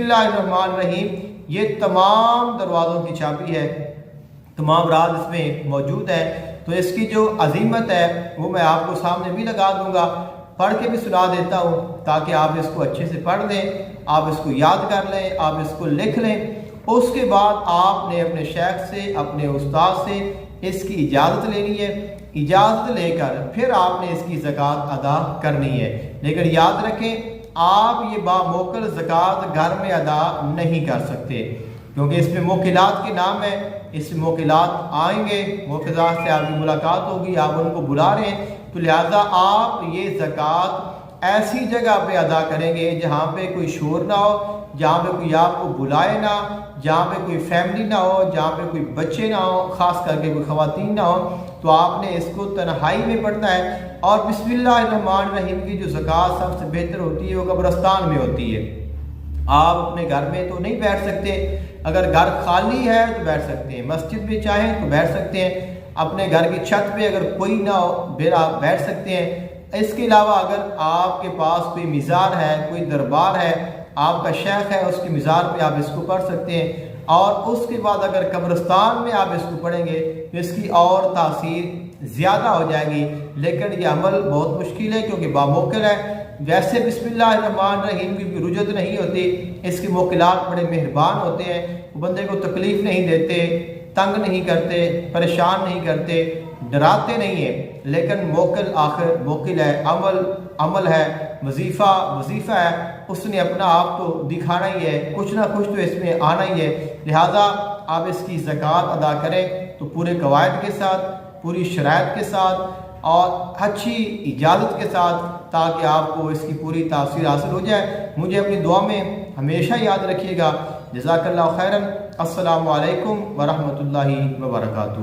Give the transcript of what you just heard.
بسم اللہ الرحمن الرحیم یہ تمام دروازوں کی چابی ہے، تمام راز اس میں موجود ہے۔ تو اس کی جو عظیمت ہے وہ میں آپ کو سامنے بھی لگا دوں گا، پڑھ کے بھی سنا دیتا ہوں تاکہ آپ اس کو اچھے سے پڑھ لیں، آپ اس کو یاد کر لیں، آپ اس کو لکھ لیں۔ اس کے بعد آپ نے اپنے شیخ سے، اپنے استاد سے اس کی اجازت لینی ہے، اجازت لے کر پھر آپ نے اس کی زکوٰۃ ادا کرنی ہے۔ لیکن یاد رکھیں آپ یہ باموکل زکوٰۃ گھر میں ادا نہیں کر سکتے، کیونکہ اس میں موکلات کے نام ہے، اس میں موکلات آئیں گے، موکلات سے آپ کی ملاقات ہوگی، آپ ان کو بلا رہے ہیں، تو لہٰذا آپ یہ زکوٰۃ ایسی جگہ پہ ادا کریں گے جہاں پہ کوئی شور نہ ہو، جہاں پہ کوئی آپ کو بلائے نہ، جہاں پہ کوئی فیملی نہ ہو، جہاں پہ کوئی بچے نہ ہو، خاص کر کے کوئی خواتین نہ ہو، تو آپ نے اس کو تنہائی میں پڑھنا ہے۔ اور بسم اللہ الرحمن الرحیم کی جو زکوٰۃ سب سے بہتر ہوتی ہے وہ قبرستان میں ہوتی ہے۔ آپ اپنے گھر میں تو نہیں بیٹھ سکتے، اگر گھر خالی ہے تو بیٹھ سکتے ہیں، مسجد میں چاہیں تو بیٹھ سکتے ہیں، اپنے گھر کی چھت پہ اگر کوئی نہ ہو پھر آپ بیٹھ سکتے ہیں۔ اس کے علاوہ اگر آپ کے پاس کوئی مزار ہے، کوئی دربار ہے، آپ کا شیخ ہے، اس کی مزار پہ آپ اس کو پڑھ سکتے ہیں۔ اور اس کے بعد اگر قبرستان میں آپ اس کو پڑھیں گے تو اس کی اور تاثیر زیادہ ہو جائے گی، لیکن یہ عمل بہت مشکل ہے کیونکہ باموکل ہے۔ ویسے بسم اللہ الرحمن الرحیم کی کوئی رجت نہیں ہوتی، اس کے موکلات بڑے مہربان ہوتے ہیں، وہ بندے کو تکلیف نہیں دیتے، تنگ نہیں کرتے، پریشان نہیں کرتے، ڈراتے نہیں ہیں، لیکن موکل آخر موکل ہے، عمل ہے، وظیفہ ہے، اس نے اپنا آپ کو دکھانا ہی ہے، کچھ نہ کچھ تو اس میں آنا ہی ہے۔ لہٰذا آپ اس کی زکوٰۃ ادا کریں تو پورے قواعد کے ساتھ، پوری شرائط کے ساتھ اور اچھی اجازت کے ساتھ، تاکہ آپ کو اس کی پوری تاثیر حاصل ہو جائے۔ مجھے اپنی دعا میں ہمیشہ یاد رکھیے گا۔ جزاک اللہ خیراً۔ السلام علیکم ورحمۃ اللہ وبرکاتہ۔